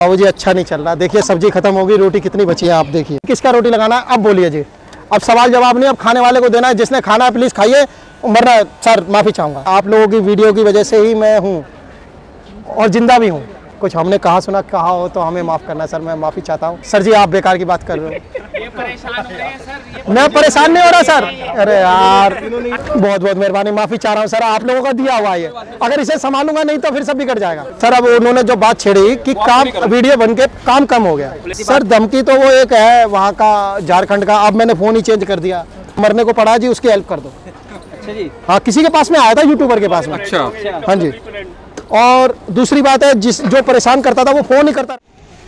बाबू जी अच्छा नहीं चल रहा। देखिए सब्जी खत्म होगी, रोटी कितनी बची है आप देखिए। किसका रोटी लगाना है अब बोलिए जी। अब सवाल जवाब नहीं, अब खाने वाले को देना है। जिसने खाना है प्लीज़ खाइए, वरना सर माफ़ी चाहूँगा। आप लोगों की वीडियो की वजह से ही मैं हूँ और जिंदा भी हूँ। कुछ हमने कहा सुना कहा हो तो हमें माफ़ करना सर, मैं माफ़ी चाहता हूँ। सर जी आप बेकार की बात कर रहे हो। ये परेशान हो रहे हैं सर। मैं परेशान नहीं हो रहा सर। अरे यार बहुत बहुत मेहरबानी, माफ़ी चाह रहा हूँ सर। आप लोगों का दिया हुआ है, अगर इसे संभालूंगा नहीं तो फिर सब बिगड़ जाएगा सर। अब उन्होंने जो बात छेड़ी कि काम वीडियो बन के काम कम हो गया सर। धमकी तो वो एक है वहाँ का झारखंड का, अब मैंने फ़ोन ही चेंज कर दिया। मरने को पड़ा जी, उसकी हेल्प कर दो। अच्छा जी। हाँ किसी के पास में आया था, यूट्यूबर के पास में। अच्छा हाँ जी। और दूसरी बात है जो परेशान करता था वो फ़ोन ही करता।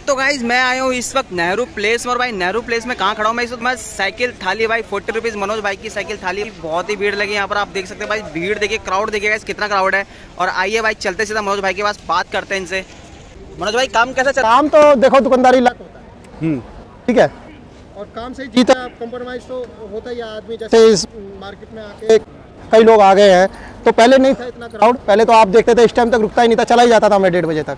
तो गाइज मैं आया हूँ इस वक्त नेहरू प्लेस में। और भाई नेहरू प्लेस में कहाँ खड़ा हूँ मैं इस वक्त? मैं साइकिल थाली भाई 40 रुपीज़ मनोज भाई की साइकिल थाली। बहुत ही भीड़ लगी यहाँ पर, आप देख सकते हैं भाई। भीड़ देखिए, क्राउड देखिए गाइस कितना क्राउड है। और आइए भाई चलते सीधा मनोज भाई के पास, बात करते हैं इनसे। मनोज भाई काम कैसा चल रहा है? काम तो देखो दुकानदारी लक होता है, ठीक है, और काम से जीता है। कंप्रोमाइज तो होता ही है आदमी। जैसे इस मार्केट में आके कई लोग आ गए हैं, तो पहले नहीं था इतना क्राउड। पहले तो आप देखते थे इस टाइम तक रुकता ही नहीं था, चला ही जाता था मैं 1:30 बजे तक।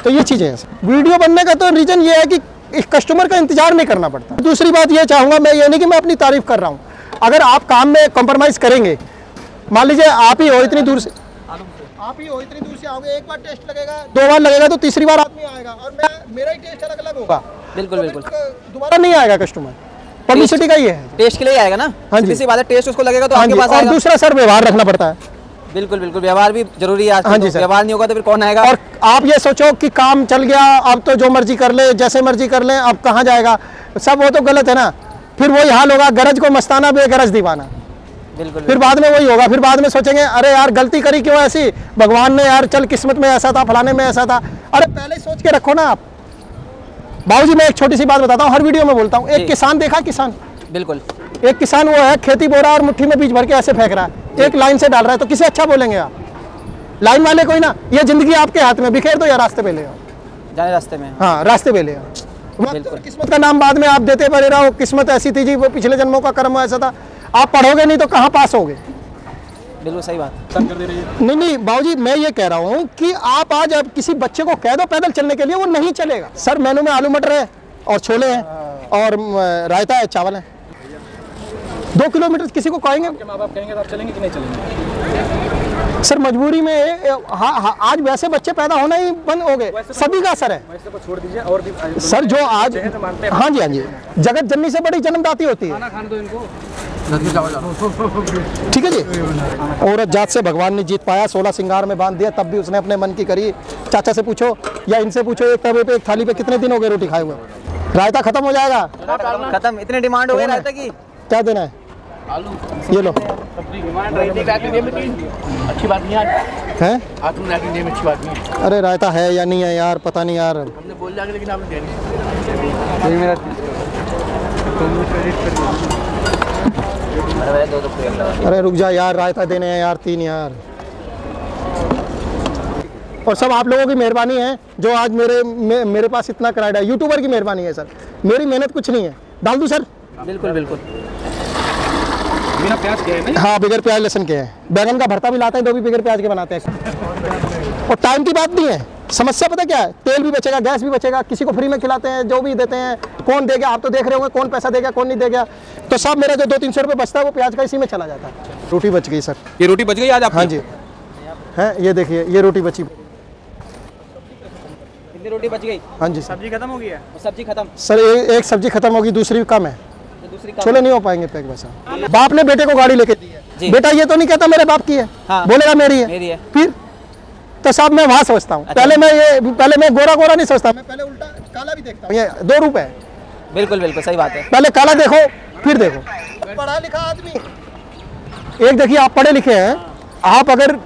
तो ये चीज़ें हैं। वीडियो बनने का तो रीज़न ये है कि इस कस्टमर का इंतजार नहीं करना पड़ता। दूसरी बात ये चाहूँगा मैं, ये नहीं कि मैं अपनी तारीफ कर रहा हूँ। अगर आप काम में कॉम्प्रोमाइज़ करेंगे, मान लीजिए आप ही हो इतनी दूर से आओगे, एक बार टेस्ट लगेगा, 2 बार लगेगा, तो तीसरी बार आदमी आएगा और मेरा ही टेस्ट अलग अलग होगा। बिल्कुल बिल्कुल। दोबारा नहीं आएगा कस्टमर। पब्लिसिटी का ही है, टेस्ट के लिए आएगा ना। हाँ जी। किसी बात है, टेस्ट उसको लगेगा तो हाँ आपके जी। पास और आएगा। दूसरा सर व्यवहार रखना पड़ता है। बिल्कुल बिल्कुल, व्यवहार भी जरूरी है आज। हाँ जी सर। व्यवहार नहीं होगा तो फिर कौन आएगा? और आप ये सोचो कि काम चल गया, अब तो जो मर्जी कर ले, जैसे मर्जी कर ले, अब कहाँ जाएगा सब, वो तो गलत है ना। फिर वही हाल होगा, गरज को मस्ताना बेगरज दीवाना। बिल्कुल। फिर बाद में वही होगा, फिर बाद में सोचेंगे अरे यार गलती करी क्यों ऐसी, भगवान ने यार चल किस्मत में ऐसा था, फलाने में ऐसा था। अरे पहले सोच के रखो ना आप। बाबूजी मैं एक छोटी सी बात बताता हूँ, हर वीडियो में बोलता हूँ। एक किसान देखा, किसान, बिल्कुल एक किसान वो है खेती बो रहा है और मुट्ठी में बीज भर के ऐसे फेंक रहा है, एक लाइन से डाल रहा है, तो किसे अच्छा बोलेंगे आप? लाइन वाले कोई ना। ये जिंदगी आपके हाथ में, बिखेर दो या रास्ते पे ले आओ। जाने रास्ते में। हाँ रास्ते पे ले आओ। किस्मत का नाम बाद में आप देते पड़े रहो, किस्मत ऐसी थी जी, वो पिछले जन्मों का कर्म ऐसा था। आप पढ़ोगे नहीं तो कहाँ पास होगे? बिल्कुल सही बात। नहीं बाबूजी मैं ये कह रहा हूँ कि आप आज अब किसी बच्चे को कह दो पैदल चलने के लिए, वो नहीं चलेगा। सर मेनू में आलू मटर है और छोले हैं और रायता है, चावल है। 2 किलोमीटर किसी को कहेंगे? माँ बाप कहेंगे तो आप चलेंगे कि नहीं चलेंगे? सर मजबूरी में हाँ, आज वैसे बच्चे पैदा होना ही बंद हो गए, सभी का असर है। वैसे तो छोड़ दीजिए और भी सर जो आज हाँ जी हाँ जी, जगत जननी से बड़ी जन्मदाती होती है। खाना दो इनको। ठीक है जी। औरत जात से भगवान ने जीत पाया, 16 सिंगार में बांध दिया, तब भी उसने अपने मन की करी। चाचा से पूछो या इनसे पूछो, एक तवे पे एक थाली पे कितने दिन हो गए रोटी खाए हुए? रायता खत्म हो जाएगा। खत्म, इतनी डिमांड हो गई रायता की। क्या देना है? आलू ये लो। अच्छी बात नहीं है, तुमने अच्छी बात नहीं। अरे रायता है या नहीं है यार, पता नहीं यार। हमने बोल दिया लेकिन आपने दिया नहीं। अरे रुक जा यार, रायता देने हैं यार 3 यार। और सब आप लोगों की मेहरबानी है जो आज मेरे पास इतना क्राइड है। यूट्यूबर की मेहरबानी है सर, मेरी मेहनत कुछ नहीं है। डाल दूं सर? बिल्कुल बिल्कुल। बिना प्याज के है? हाँ बगैर प्याज लहसुन के हैं। बैगन का भरता भी लाते हैं तो भी बगैर प्याज के बनाते हैं। और टाइम की बात नहीं है, समस्या पता क्या है? तेल भी बचेगा, गैस भी बचेगा, किसी को फ्री में खिलाते हैं, जो भी देते हैं। कौन देगा आप तो देख रहे होंगे, कौन पैसा देगा कौन नहीं देगा। तो सब मेरा जो 200-300 रुपये बचता है वो प्याज का इसी में चला जाता है। रोटी बच गई सर। ये रोटी बच गई आज आपकी? हाँ जी है, ये देखिए ये रोटी बची। कितनी रोटी बच गई? हाँ जी सब्जी खत्म हो गई है? सब्जी खत्म सर, एक सब्जी खत्म होगी, दूसरी कम है, दूसरी छोले नहीं हो पाएंगे पैक वैसा। बाप ने बेटे को गाड़ी लेके दी है, बेटा ये तो नहीं कहता मेरे बाप की है, हाँ। बोलेगा मेरी है। फिर तो साहब मैं वहाँ समझता हूँ। पहले मैं गोरा गोरा नहीं सोचता, मैं पहले उल्टा काला भी देखता हूँ। ये 2 रूप है। बिल्कुल बिल्कुल सही बात है। पहले काला देखो फिर देखो। पढ़ा लिखा आदमी, एक देखिए आप पढ़े लिखे हैं, आप अगर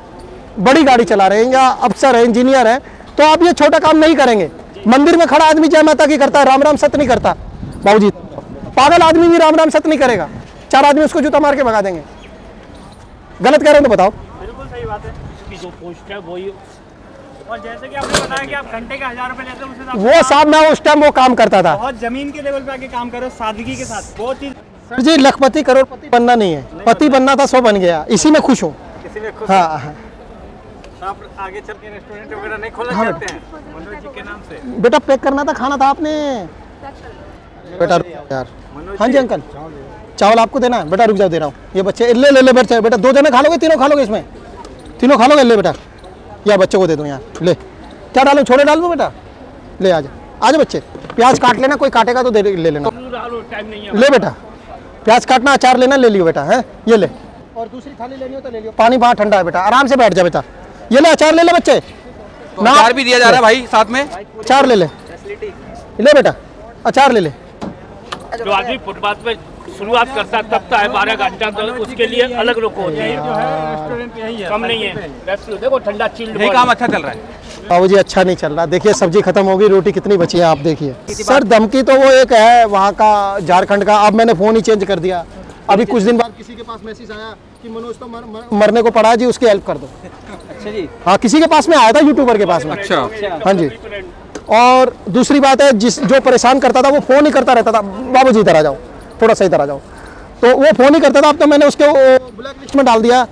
बड़ी गाड़ी चला रहे हैं या अफसर है, इंजीनियर है, तो आप ये छोटा काम नहीं करेंगे। मंदिर में खड़ा आदमी जय माता की करता है, राम राम सत्य नहीं करता। बाबूजी पागल आदमी भी राम राम सत्य नहीं करेगा, 4 आदमी उसको जूता मार के भगा देंगे। गलत कह रहे हो तो बताओ। बिल्कुल सही बात है कि जो पोस्ट है वही। और जैसे कि आपने बताया कि आप घंटे का 1000 रुपए लेते हैं, उससे वो साहब मैं उस टाइम वो काम करता था। बहुत जमीन के लेवल पे आके काम करो सादगी के साथ। बहुत चीज सर जी लखपति करोड़पति बनना नहीं है, पति बनना था, सो बन गया, इसी में खुश हूँ। किसी में खुश हाँ हाँ। आप आगे चल के रेस्टोरेंट वगैरह नहीं खोलना चाहते हैं मनोज जी के नाम से? बेटा पैक करना था, खाना था आपने। बेटा रुक जाओ यार। हाँ जी अंकल, चावल आपको देना है? बेटा रुक जाओ, दे रहा हूँ। ये बच्चे ले ले ले बेटा, बेटा 2 जने खा लोगे, 3 खा लोगे? इसमें 3 खा लोगे? ले बेटा, या बच्चों को दे दूँ यार। ले, क्या डालूँ? छोले डाल दूँ बेटा? ले आ जा बच्चे। प्याज काट लेना, कोई काटेगा तो ले लेना। ले बेटा, प्याज काटना, अचार लेना, ले लियो बेटा। है ये ले, और दूसरी थाली लेनी हो तो ले लियो। पानी बाहर ठंडा है बेटा, आराम से बैठ जा बेटा। ये ले अचार ले ले बच्चे। तो अचार भी दिया जा रहा है भाई साथ में। अचार ले ले बेटा, अचार ले ले। जो आदमी फुटपाथ पे शुरुआत करता तब है 12 घंटा, तो उसके लिए अलग रुक होती है। जो है रेस्टोरेंट यही है, कम नहीं है। देखो ठंडा चिल्ड। ये काम अच्छा चल रहा है बाबूजी, अच्छा नहीं चल रहा। देखिए सब्जी खत्म होगी, रोटी कितनी बची है आप देखिए। सर धमकी तो वो एक है वहाँ का, झारखंड का। अब मैंने फ़ोन ही चेंज कर दिया। अभी कुछ दिन बाद किसी के पास मैसेज आया कि मनोज तो मरने को पड़ा जी, उसकी हेल्प कर दो। अच्छा जी। हाँ, किसी के पास में आया था, यूट्यूबर के पास में। अच्छा हाँ जी। और दूसरी बात है, जो परेशान करता था वो फ़ोन ही करता रहता था, बाबूजी इधर आ जाओ, थोड़ा सा इधर आ जाओ। तो वो फ़ोन ही करता था। अब तो मैंने उसके ब्लैक लिस्ट में डाल दिया।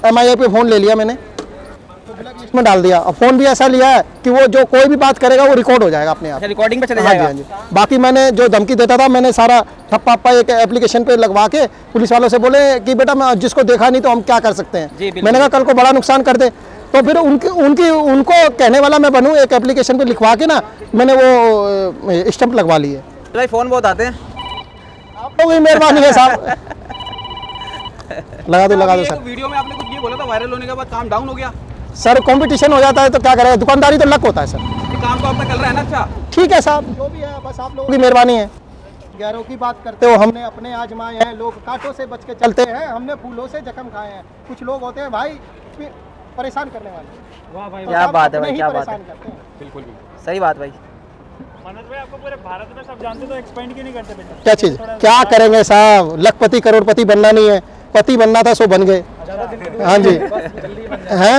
MIA पे फ़ोन ले लिया मैंने, तो ब्लैक लिस्ट में डाल दिया। और फ़ोन भी ऐसा लिया है कि वो जो कोई भी बात करेगा वो रिकॉर्ड हो जाएगा अपने आप, रिकॉर्डिंग पे चले हाँ जी, जाएगा। हाँ जी। बाकी मैंने जो धमकी देता था, मैंने सारा ठप्पा एक एप्लीकेशन पे लगवा के पुलिस वालों से बोले कि बेटा मैं जिसको देखा नहीं तो हम क्या कर सकते हैं। मैंने कहा कल को बड़ा नुकसान कर दे, तो फिर उनको कहने वाला मैं बनूं। एक एप्लीकेशन पे लिखवा के ना मैंने वो स्टंप लगवा ली है। भाई फ़ोन बहुत आते हैं, आप लोगों की मेहरबानी है साहब। लगा दो सर। वीडियो में आपने कुछ ये बोला था, वायरल होने के बाद काम डाउन हो गया। सर कंपटीशन हो जाता है तो क्या करें, दुकानदारी तो लक होता है सर। ये काम तो आपका चल रहा है ना? अच्छा ठीक है साहब, जो भी है बस आप लोगों की मेहरबानी है। गैरों की बात करते हो, हमने अपने आजमाए हैं। लोग कांटों से बच के चलते हैं, हमने फूलों से जख्म खाए हैं। कुछ लोग होते हैं भाई परेशान करने वाले। वाह भाई, क्या बात है भाई, क्या बात है। बिल्कुल सही बात भाई। मनोज भाई आपको पूरे भारत में सब जानते, तो एक्सपेंड क्यों नहीं करते बेटा? क्या चीज़, क्या करेंगे साहब? लखपति करोड़पति बनना नहीं है, पति बनना था, सो बन गए। हाँ जी, हैं।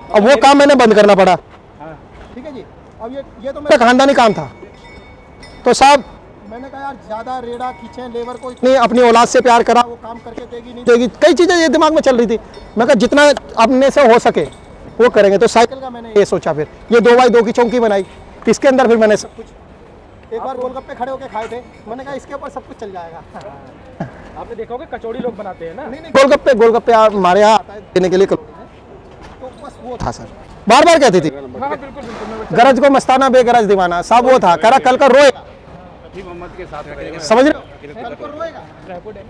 अब वो काम मैंने बंद करना पड़ा। ठीक है जी। अब ये तो मेरा खानदानी काम था, तो साहब मैंने कहा यार ज़्यादा रेड़ा खींचे लेबर को, इतनी अपनी औलाद से प्यार करा, वो काम करके देगी नहीं देगी, कई चीज़ें ये दिमाग में चल रही थी। मैं कहा जितना अपने से हो सके वो करेंगे। तो साइकिल का मैंने ये सोचा, फिर ये 2x2 की चौकी बनाई, इसके अंदर फिर मैंने सब कुछ एक बार गोलगप्पे खड़े होकर खाए थे। मैंने कहा इसके ऊपर सब कुछ चल जाएगा। आपने देखा होगा कचौड़ी लोग बनाते हैं ना? नहीं, गोलगप्पे हमारे यहाँ आता है देने के लिए, तो बस वो था सर। बार बार कहती थी गरज को मस्ताना बेगरज दीवाना, सब वो था। कह रहा कल का रोएगा, समझ रहे हो? कल को रोएगा,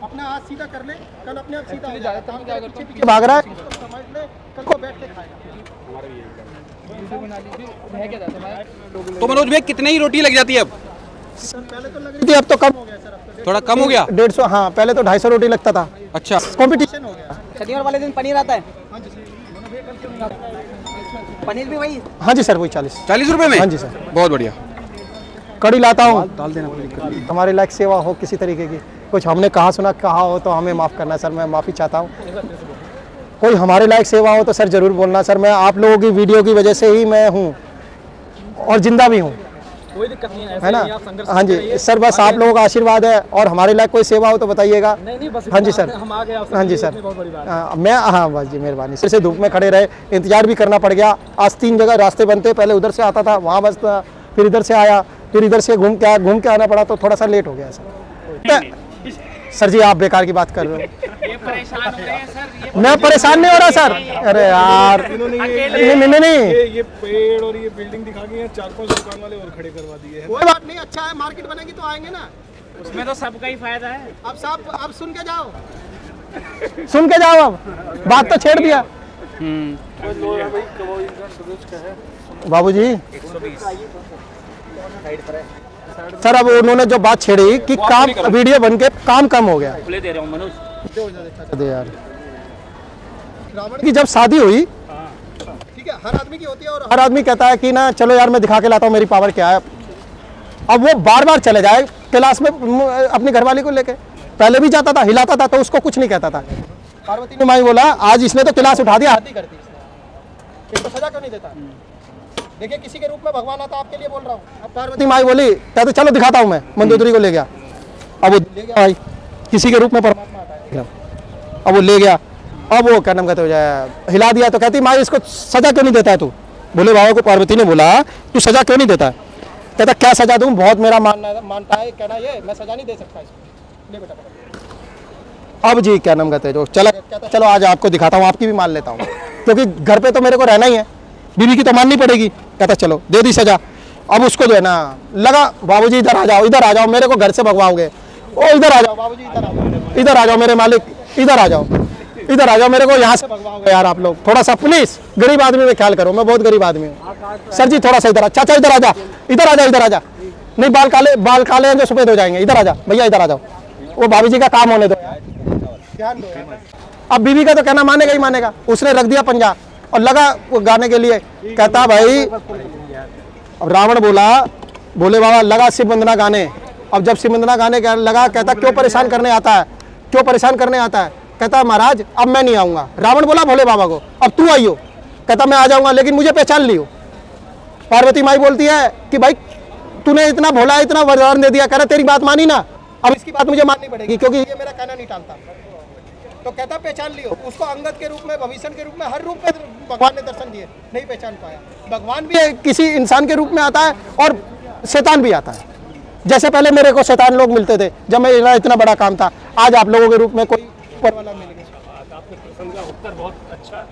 अपना हाथ सीधा कर ले, कल अपने आप सीधा हो जाएगा। पीछे भाग रहा है, समझ ले, कल को बैठ के खाएगा। तो मनोज भाई कितने ही रोटी लग जाती है अब? पहले तो लग रही थी, अब तो कम हो गया सर। अब तो थोड़ा कम हो गया। 150, हाँ पहले तो 250 रोटी लगता था। अच्छा, कंपटीशन हो गया। शनिवार वाले दिन पनीर आता है। पनीर भी वही? हाँ जी सर, वही 40 रुपए में। हाँ जी सर, बहुत बढ़िया। कड़ी लाता हूँ, डाल देना। हमारे लायक सेवा हो किसी तरीके की, कुछ हमने कहा हो तो हमें माफ़ करना सर, मैं माफ़ी चाहता हूँ। कोई हमारे लायक सेवा हो तो सर ज़रूर बोलना सर। मैं आप लोगों की वीडियो की वजह से ही मैं हूँ और जिंदा भी हूँ, कोई दिक्कत नहीं है ना? हाँ जी सर, बस आप लोगों का आशीर्वाद है, और हमारे लायक कोई सेवा हो तो बताइएगा। नहीं बस हाँ जी सर, हम आ गए। हाँ जी सर, मैं हाँ बस जी मेहरबानी। सिर से धूप में खड़े रहे, इंतजार भी करना पड़ गया। आज 3 जगह रास्ते बनते, पहले उधर से आता था, वहाँ बस था, फिर इधर से आया, फिर इधर से घूम के आना पड़ा, तो थोड़ा सा लेट हो गया सर। सर जी आप बेकार की बात कर रहे हो। ये परेशान हो रहे हैं सर। मैं परेशान नहीं हो रहा सर। अरे यार नहीं, ये पेड़ और ये बिल्डिंग दिखा के 4-5 दुकान वाले और खड़े करवा दिए हैं। कोई बात नहीं, अच्छा है, मार्केट बनेगी तो आएंगे ना। उसमें तो सबका ही फायदा है। अब साहब आप सुन के जाओ, अब बात तो छेड़ दिया बाबूजी। सर अब उन्होंने जो बात छेड़ी कि काम वीडियो बन के काम कम हो गया। खुले दे रहा हूँ मनोज। दे यार, रावण की जब शादी हुई, ठीक है, हर आदमी की होती है, और हर आदमी कहता है कि ना चलो यार मैं दिखा के लाता हूँ मेरी पावर क्या है। अब वो बार बार चले जाए क्लास में अपनी घरवाली को लेके, पहले भी जाता था, हिलाता था, तो उसको कुछ नहीं कहता था। पार्वती ने माई बोला आज इसने तो क्लास उठा दिया, हाथी करती इसने, इसको सजा क्यों नहीं देता? देखिए किसी के रूप में भगवान आता, आपके लिए बोल रहा हूँ। अब पार्वती माई बोली कहते चलो दिखाता हूँ मैं, मंदोदरी को ले गया। अब वो ले गया भाई, किसी के रूप में परमात्मा आता है। अब वो ले गया, अब वो क्या नाम कहते हो हिला दिया तो कहती माँ इसको सजा क्यों नहीं देता है तू। भोले बाबा को पार्वती ने बोला तू सजा क्यों नहीं देता है। कहता क्या सजा दूँ, बहुत मेरा मानता है कहना ये मैं सजा नहीं दे सकता इसको, ले बेटा पकड़। अब जी क्या नाम कहते हैं जो चला, कहता चलो आज आपको दिखाता हूँ, आपकी भी मान लेता हूँ, क्योंकि घर पे तो मेरे को रहना ही है, बीवी की तो माननी पड़ेगी। कहता चलो दे दी सजा। अब उसको जो है ना लगा बाबूजी इधर आ जाओ, इधर आ जाओ, मेरे को घर से भगवाओगे, ओ इधर आ जाओ बाबूजी, इधर आ जाओ मेरे मालिक, इधर आ जाओ, इधर आ जाओ, मेरे को यहाँ से भगवाओगे यार आप लोग, थोड़ा सा प्लीज गरीब आदमी में ख्याल करो, मैं बहुत गरीब आदमी हूँ। सर जी थोड़ा सा इधर आ, चाचा इधर आ जा, इधर आ जा, इधर आ जा, नहीं बाल काले हैं जो सफेद हो जाएंगे, इधर आ जा भैया, इधर आ जाओ, वो भाभी जी का काम होने दो, ध्यान दो। अब बीवी का तो कहना मानेगा ही मानेगा, उसने रख दिया पंजा और लगा वो गाने के लिए। कहता भाई अब रावण बोला भोले बाबा लगा शिव वंदना गाने। अब जब शिव वंदना गाने लगा, कहता क्यों परेशान करने आता है, क्यों परेशान करने आता है। कहता महाराज अब मैं नहीं आऊँगा। रावण बोला भोले बाबा को अब तू आइयो। कहता मैं आ जाऊँगा लेकिन मुझे पहचान लियो। पार्वती माई बोलती है कि भाई तूने इतना भोला इतना वरदान दे दिया, कह रहा तेरी बात मानी ना, अब इसकी बात मुझे माननी पड़ेगी क्योंकि ये मेरा कहना नहीं टालता। तो कहता पहचान लियो। उसको अंगद के रूप में, भविष्य के रूप में, हर रूप में भगवान ने दर्शन दिए, नहीं पहचान पाया। भगवान भी किसी इंसान के रूप में आता है और शैतान भी आता है। जैसे पहले मेरे को शैतान लोग मिलते थे जब मेरा इतना बड़ा काम था, आज आप लोगों के रूप में कोई ऊपर वाला मिल गया। आपके प्रश्न का उत्तर बहुत अच्छा है।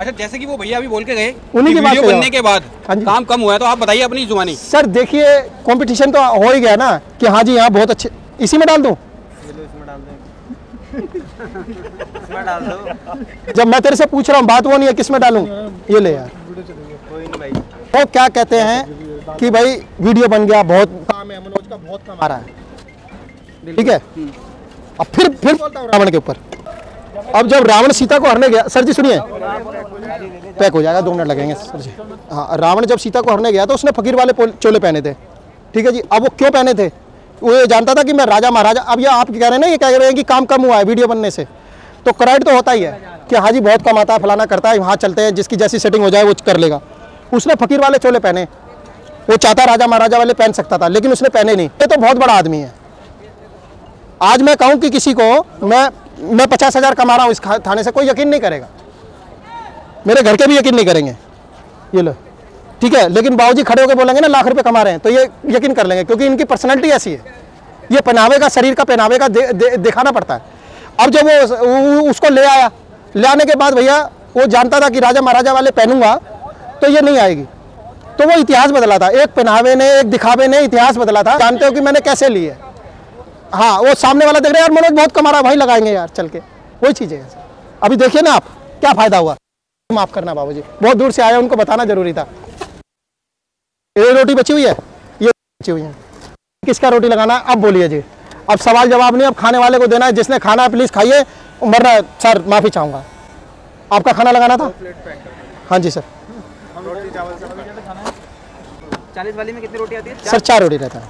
अच्छा जैसे कि वो भैया अभी बोल के गए उन्हीं की वीडियो बात बनने के बाद काम कम हुआ है, तो आप बताइए अपनी जुबानी। सर देखिए कंपटीशन तो हो ही गया ना कि हाँ जी हाँ बहुत अच्छे, इसी में डाल दूं, इसमें डाल दो। जब मैं तेरे से पूछ रहा हूँ बात वो नहीं है किसमें डालूं, ये ले यार। कोई नहीं भाई, वो क्या कहते हैं कि भाई वीडियो बन गया, बहुत काम है, मनोज का बहुत काम आ रहा है, ठीक है। अब फिर बोलता हूँ रावण के ऊपर। अब जब रावण सीता को हरने गया, सर जी सुनिए, पैक हो जाएगा 2 मिनट लगेंगे सर जी। हाँ रावण जब सीता को हरने गया तो उसने फकीर वाले चोले पहने थे, ठीक है जी। अब वो क्यों पहने थे, वो ये जानता था कि मैं राजा महाराजा। अब ये आप कह रहे हैं ना, ये कह रहे हैं कि काम कम हुआ है वीडियो बनने से, तो क्रेडिट तो होता ही है कि हाँ जी बहुत कम आता है, फलाना करता है, वहाँ चलते हैं, जिसकी जैसी सेटिंग हो जाए वो कर लेगा। उसने फकीर वाले चोले पहने, वो चाहता राजा महाराजा वाले पहन सकता था लेकिन उसने पहने नहीं। ये तो बहुत बड़ा आदमी है। आज मैं कहूँ कि किसी को मैं 50,000 कमा रहा हूँ इस थाने से, कोई यकीन नहीं करेगा, मेरे घर के भी यकीन नहीं करेंगे, ये लो ठीक है। लेकिन बाबूजी खड़े होकर बोलेंगे ना लाख रुपए कमा रहे हैं तो ये यकीन कर लेंगे, क्योंकि इनकी पर्सनैलिटी ऐसी है। ये पहनावे का, शरीर का पहनावे का दिखाना पड़ता है। अब जब वो उसको ले आया, ले आने के बाद भैया वो जानता था कि राजा महाराजा वाले पहनूंगा तो ये नहीं आएगी, तो वो इतिहास बदला था। एक पहनावे ने, एक दिखावे ने इतिहास बदला था। जानते हो कि मैंने कैसे ली है। हाँ वो सामने वाला देख रहे यार मनोज बहुत कमा रहा है, भाई लगाएंगे यार चल के, वही चीज़ है। अभी देखिए ना आप क्या फायदा हुआ। माफ करना बाबूजी, बहुत दूर से आया, उनको बताना जरूरी था। ये रोटी बची हुई है, ये बची हुई है, किसका रोटी लगाना है अब बोलिए जी। अब सवाल जवाब नहीं, अब खाने वाले को देना है, जिसने खाना है प्लीज खाइए, वरना सर माफी चाहूँगा। आपका खाना लगाना था। हाँ जी सर। 40 वाली में कितनी रोटी आती है? सर 4 रोटी रहता है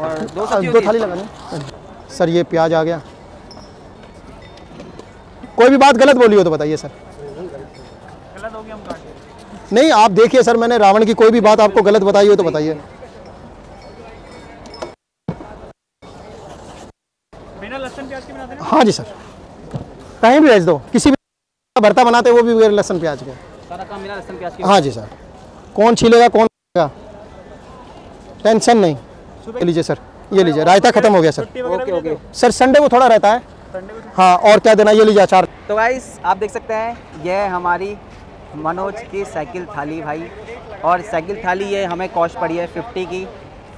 और 2 थाली लगानी। सर ये प्याज आ गया। कोई भी बात गलत बोली हो तो बताइए सर। गलत हो गया, हम काट दें। नहीं आप देखिए सर, मैंने रावण की कोई भी बात आपको गलत बताई हो तो बताइए। बिना लहसुन प्याज के बनाते हैं? हाँ जी सर, कहीं भी भेज दो, किसी भी भरता बनाते वो भी बगैर लहसुन प्याज के, सारा काम बिना लहसुन प्याज के। हाँ जी सर। कौन छीलेगा कौन छीलेगा, टेंशन नहीं। ये लीजिए सर, ये लीजिए, रायता खत्म हो गया sir. Okay okay sir Sunday को थोड़ा रहता है। हाँ और क्या देना, ये लीजिए अचार। तो गाइस आप देख सकते हैं यह हमारी मनोज की साइकिल थाली भाई। और साइकिल थाली ये हमें कॉस्ट पड़ी है 50 की,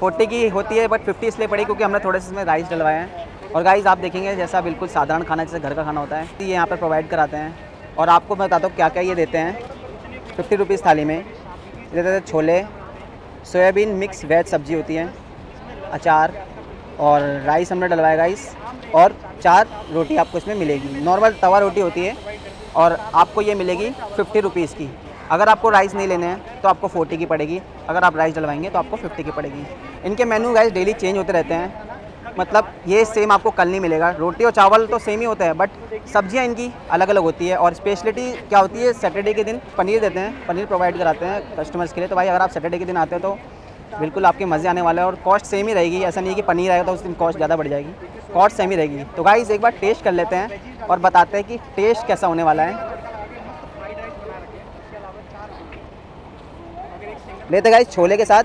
40 की होती है बट 50 इसलिए पड़ी क्योंकि हमने थोड़े से इसमें राइस डलवाए हैं। और गाइस आप देखेंगे जैसा बिल्कुल साधारण खाना जैसे घर का खाना होता है ये यहाँ पर प्रोवाइड कराते हैं। और आपको मैं बताता हूँ क्या क्या ये देते हैं। 50 रुपीज़ थाली में ये देते हैं छोले, सोयाबीन मिक्स वेज सब्जी होती है, अचार और राइस हमने डलवाया गाइस, और 4 रोटी आपको इसमें मिलेगी। नॉर्मल तवा रोटी होती है और आपको ये मिलेगी 50 रुपीज़ की। अगर आपको राइस नहीं लेने हैं तो आपको 40 की पड़ेगी, अगर आप राइस डलवाएंगे तो आपको 50 की पड़ेगी। इनके मेन्यू गाइस डेली चेंज होते रहते हैं, मतलब ये सेम आपको कल नहीं मिलेगा। रोटी और चावल तो सेम ही होता है बट सब्जियां इनकी अलग अलग होती है। और स्पेशलिटी क्या होती है, सैटरडे के दिन पनीर देते हैं, पनीर प्रोवाइड कराते हैं कस्टमर्स के लिए। तो भाई अगर आप सैटरडे के दिन आते हो तो बिल्कुल आपके मज़े आने वाला है। और कॉस्ट सेम ही रहेगी, ऐसा नहीं है कि पनीर आएगा तो उस दिन कॉस्ट ज़्यादा बढ़ जाएगी, कॉस्ट सेम ही रहेगी। तो गाइस एक बार टेस्ट कर लेते हैं और बताते हैं कि टेस्ट कैसा होने वाला है। लेते गाइस छोले के साथ।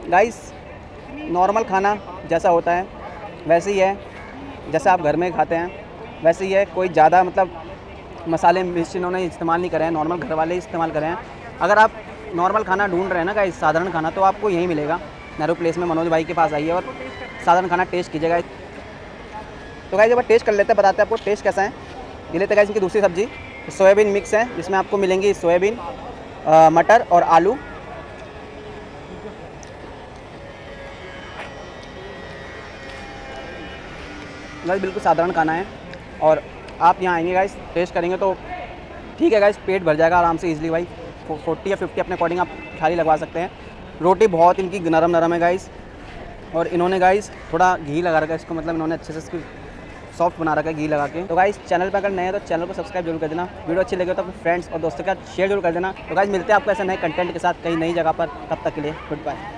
गाइस नॉर्मल खाना जैसा होता है वैसे ही है, जैसे आप घर में खाते हैं वैसे ही है। कोई ज़्यादा मतलब मसाले मिर्च इन्होंने इस्तेमाल नहीं करे हैं, नॉर्मल घर वाले इस्तेमाल करे हैं। अगर आप नॉर्मल खाना ढूंढ रहे हैं ना गाइस, साधारण खाना, तो आपको यही मिलेगा। नेहरू प्लेस में मनोज भाई के पास आइए और साधारण खाना टेस्ट कीजिएगा। तो गाइस एक बार टेस्ट कर लेते हैं, बताते हैं आपको टेस्ट कैसा है। ये लेते गाइस इनकी दूसरी सब्जी सोयाबीन मिक्स है, जिसमें आपको मिलेंगी सोयाबीन, मटर और आलू। गाइस बिल्कुल साधारण खाना है और आप यहाँ आएंगे गाइस, टेस्ट करेंगे तो ठीक है गाइस, पेट भर जाएगा आराम से इजीली भाई। 40 या 50 अपने अकॉर्डिंग आप थाली लगवा सकते हैं। रोटी बहुत इनकी नरम नरम है गाइस, और इन्होंने गाइस थोड़ा घी लगा रखा है इसको, मतलब इन्होंने अच्छे से इसको सॉफ्ट बना रखा है घी लगा के। तो गाइस चैनल पर अगर नए हैं तो चैनल को सब्सक्राइब जरूर कर देना। वीडियो अच्छी लगे तो अपने फ्रेंड्स और दोस्तों के साथ शेयर जरूर कर देना। तो गाइस मिलते हैं आपको ऐसे नए कंटेंट के साथ कहीं नई जगह पर, तब तक के लिए गुड बाय।